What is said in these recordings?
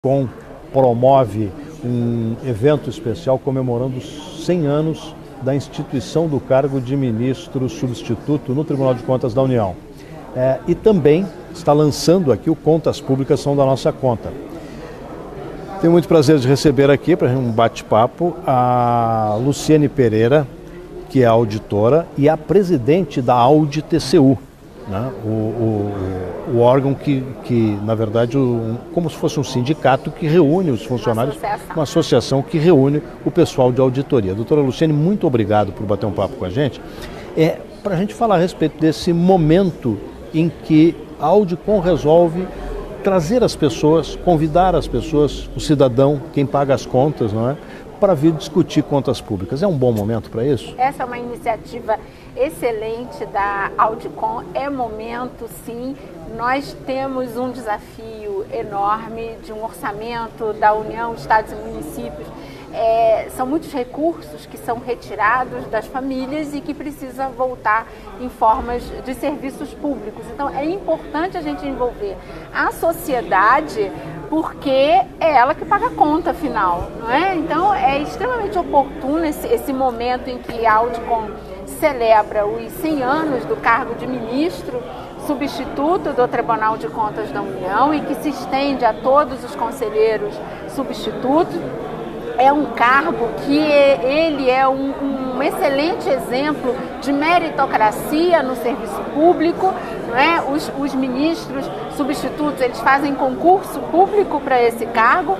Audicom promove um evento especial comemorando os 100 anos da instituição do cargo de ministro substituto no Tribunal de Contas da União. E também está lançando aqui o Contas Públicas São da Nossa Conta. Tenho muito prazer de receber aqui para um bate-papo a Luciene Pereira, que é auditora e a presidente da Audi-TCU, né? O órgão que na verdade, como se fosse um sindicato que reúne os funcionários, uma associação que reúne o pessoal de auditoria. Doutora Luciene, muito obrigado por bater um papo com a gente. Para a gente falar a respeito desse momento em que a Audicom resolve trazer as pessoas, convidar as pessoas, o cidadão, quem paga as contas, não é? Para vir discutir contas públicas. É um bom momento para isso? Essa é uma iniciativa excelente da Audicom, é momento sim. Nós temos um desafio enorme de um orçamento da União, Estados e municípios. São muitos recursos que são retirados das famílias e que precisam voltar em formas de serviços públicos. Então é importante a gente envolver a sociedade, porque é ela que paga a conta final, não é? Então é extremamente oportuno esse momento em que a Audicom celebra os 100 anos do cargo de ministro substituto do Tribunal de Contas da União e que se estende a todos os conselheiros substitutos. É um cargo que ele é um excelente exemplo de meritocracia no serviço público, não é? Os ministros substitutos, eles fazem concurso público para esse cargo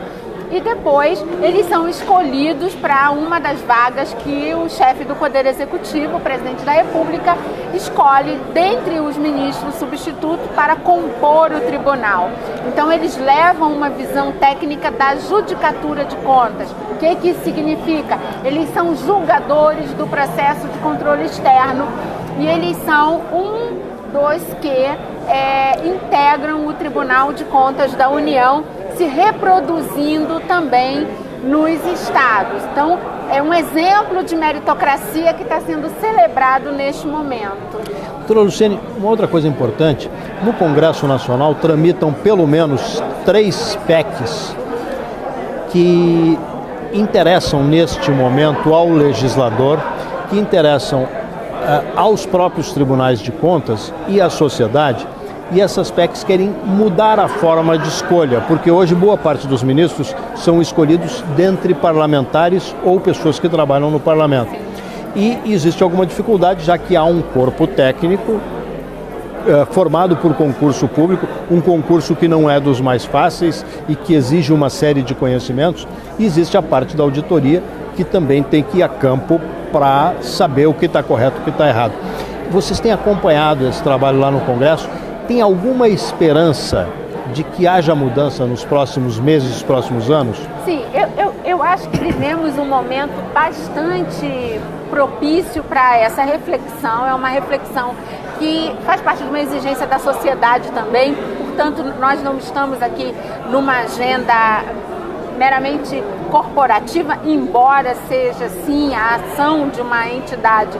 e depois eles são escolhidos para uma das vagas que o chefe do Poder Executivo, o presidente da República, escolhe dentre os ministros substitutos para compor o tribunal. Então eles levam uma visão técnica da judicatura de contas. O que isso significa? Eles são julgadores do processo de controle externo e eles são dos que integram o Tribunal de Contas da União, se reproduzindo também nos estados. Então, é um exemplo de meritocracia que está sendo celebrado neste momento. Doutora Luciene, uma outra coisa importante, no Congresso Nacional tramitam pelo menos 3 PECs que interessam neste momento ao legislador, que interessam aos próprios tribunais de contas e à sociedade. E essas PECs querem mudar a forma de escolha, porque hoje boa parte dos ministros são escolhidos dentre parlamentares ou pessoas que trabalham no parlamento. E existe alguma dificuldade, já que há um corpo técnico formado por concurso público, um concurso que não é dos mais fáceis e que exige uma série de conhecimentos. E existe a parte da auditoria, que também tem que ir a campo para saber o que está correto e o que está errado. Vocês têm acompanhado esse trabalho lá no Congresso? Tem alguma esperança de que haja mudança nos próximos meses, nos próximos anos? Sim, eu acho que vivemos um momento bastante propício para essa reflexão. É uma reflexão que faz parte de uma exigência da sociedade também. Portanto, nós não estamos aqui numa agenda meramente corporativa, embora seja sim a ação de uma entidade.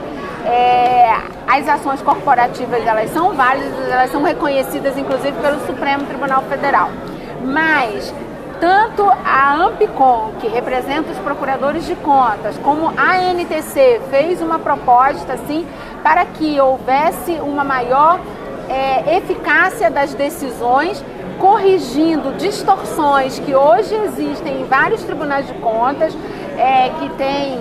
As ações corporativas, elas são válidas, elas são reconhecidas inclusive pelo Supremo Tribunal Federal. Mas tanto a AMPCOM, que representa os procuradores de contas, como a ANTC fez uma proposta assim, para que houvesse uma maior eficácia das decisões, corrigindo distorções que hoje existem em vários tribunais de contas, que tem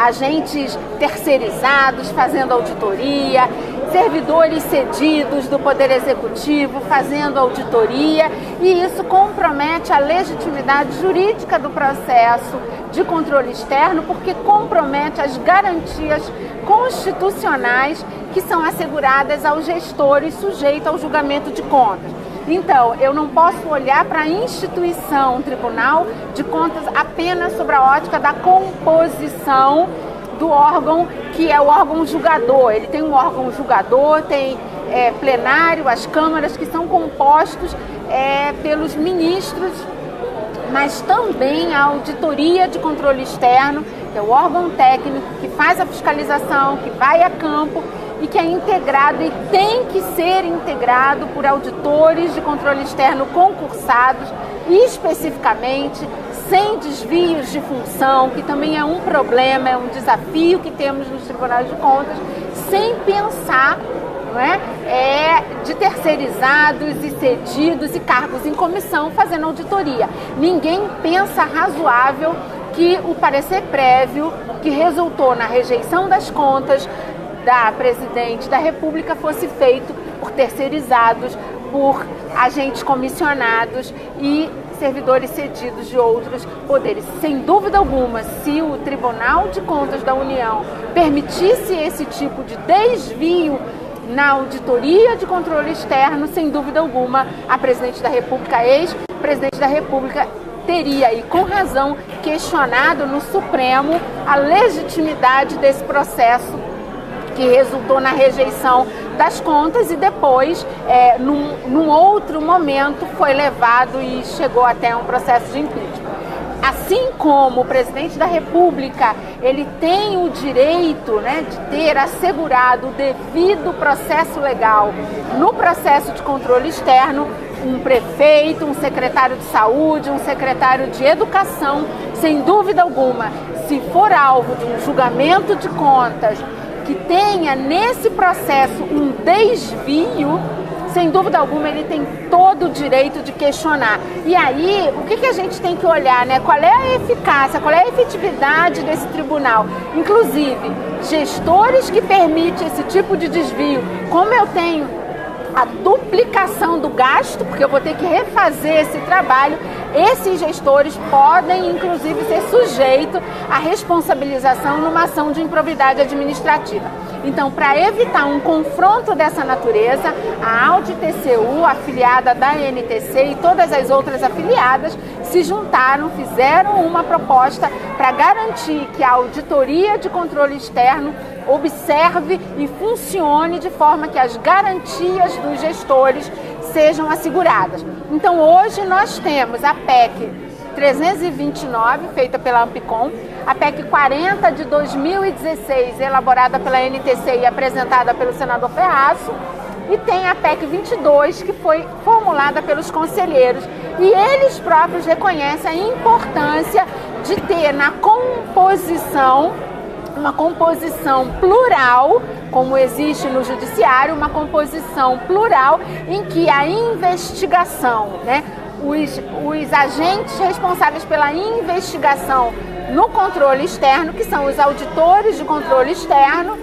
agentes terceirizados fazendo auditoria, servidores cedidos do Poder Executivo fazendo auditoria, e isso compromete a legitimidade jurídica do processo de controle externo, porque compromete as garantias constitucionais que são asseguradas aos gestores sujeitos ao julgamento de contas. Então, eu não posso olhar para a instituição Tribunal de Contas apenas sobre a ótica da composição do órgão, que é o órgão julgador. Ele tem um órgão julgador, tem plenário, as câmaras que são compostos pelos ministros, mas também a auditoria de controle externo, que é o órgão técnico que faz a fiscalização, que vai a campo e que é integrado e tem que ser integrado por auditores de controle externo concursados especificamente, sem desvios de função, que também é um problema, é um desafio que temos nos tribunais de contas, sem pensar, não é, de terceirizados e cedidos e cargos em comissão fazendo auditoria. Ninguém pensa razoável que o parecer prévio que resultou na rejeição das contas da Presidente da República fosse feito por terceirizados, por agentes comissionados e servidores cedidos de outros poderes. Sem dúvida alguma, se o Tribunal de Contas da União permitisse esse tipo de desvio na auditoria de controle externo, sem dúvida alguma, a Presidente da República, ex-Presidente da República, teria, e com razão, questionado no Supremo a legitimidade desse processo que resultou na rejeição das contas e depois, num outro momento, foi levado e chegou até um processo de impeachment. Assim como o Presidente da República, ele tem o direito, né, de ter assegurado o devido processo legal no processo de controle externo, um prefeito, um secretário de saúde, um secretário de educação, sem dúvida alguma, se for alvo de um julgamento de contas que tenha nesse processo um desvio, sem dúvida alguma ele tem todo o direito de questionar. E aí, o que a gente tem que olhar, né? Qual é a eficácia, qual é a efetividade desse tribunal? Inclusive, gestores que permitem esse tipo de desvio, como eu tenho a duplicação do gasto, porque eu vou ter que refazer esse trabalho, esses gestores podem, inclusive, ser sujeitos à responsabilização numa ação de improbidade administrativa. Então, para evitar um confronto dessa natureza, a Audi TCU, afiliada da NTC, e todas as outras afiliadas se juntaram, fizeram uma proposta para garantir que a auditoria de controle externo observe e funcione de forma que as garantias dos gestores sejam asseguradas. Então, hoje nós temos a PEC 329, feita pela Ampicom, a PEC 40 de 2016, elaborada pela NTC e apresentada pelo senador Ferraço, e tem a PEC 22, que foi formulada pelos conselheiros. E eles próprios reconhecem a importância de ter na composição uma composição plural, como existe no judiciário, uma composição plural em que a investigação, né, os agentes responsáveis pela investigação no controle externo, que são os auditores de controle externo,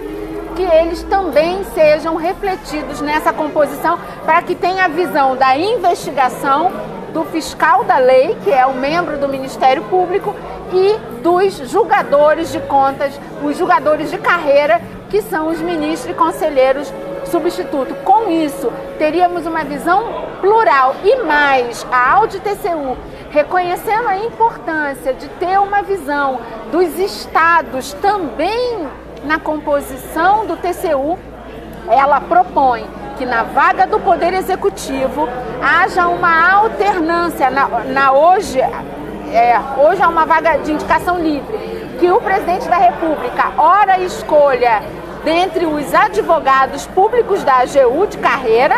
que eles também sejam refletidos nessa composição para que tenha a visão da investigação, do fiscal da lei, que é o membro do Ministério Público, e dos julgadores de contas, os julgadores de carreira, que são os ministros e conselheiros substitutos. Com isso, teríamos uma visão plural e mais a Audi TCU, reconhecendo a importância de ter uma visão dos estados também na composição do TCU, ela propõe que na vaga do Poder Executivo haja uma alternância. Hoje é uma vaga de indicação livre, que o Presidente da República ora escolha dentre os advogados públicos da AGU de carreira,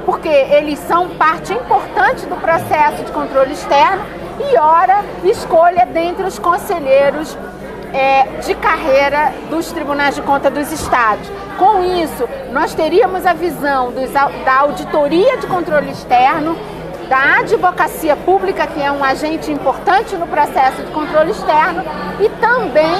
porque eles são parte importante do processo de controle externo, e ora escolha dentre os conselheiros de carreira dos tribunais de contas dos estados. Com isso, nós teríamos a visão da auditoria de controle externo, da advocacia pública, que é um agente importante no processo de controle externo, e também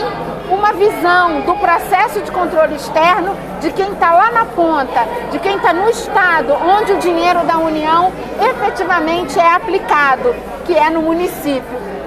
uma visão do processo de controle externo de quem está lá na ponta, de quem está no estado, onde o dinheiro da União efetivamente é aplicado, que é no município,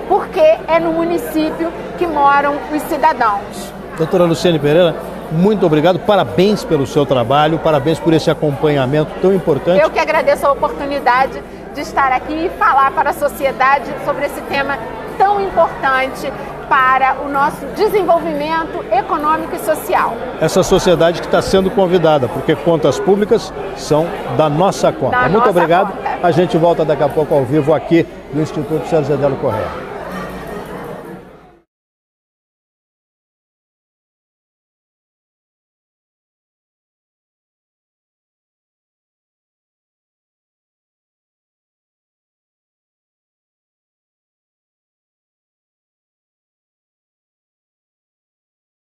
porque é no município que moram os cidadãos. Doutora Luciane Pereira, muito obrigado, parabéns pelo seu trabalho, parabéns por esse acompanhamento tão importante. Eu que agradeço a oportunidade de estar aqui e falar para a sociedade sobre esse tema tão importante para o nosso desenvolvimento econômico e social. Essa sociedade que está sendo convidada, porque contas públicas são da nossa conta. Muito obrigado. A gente volta daqui a pouco ao vivo aqui no Instituto César Zedelo Corrêa.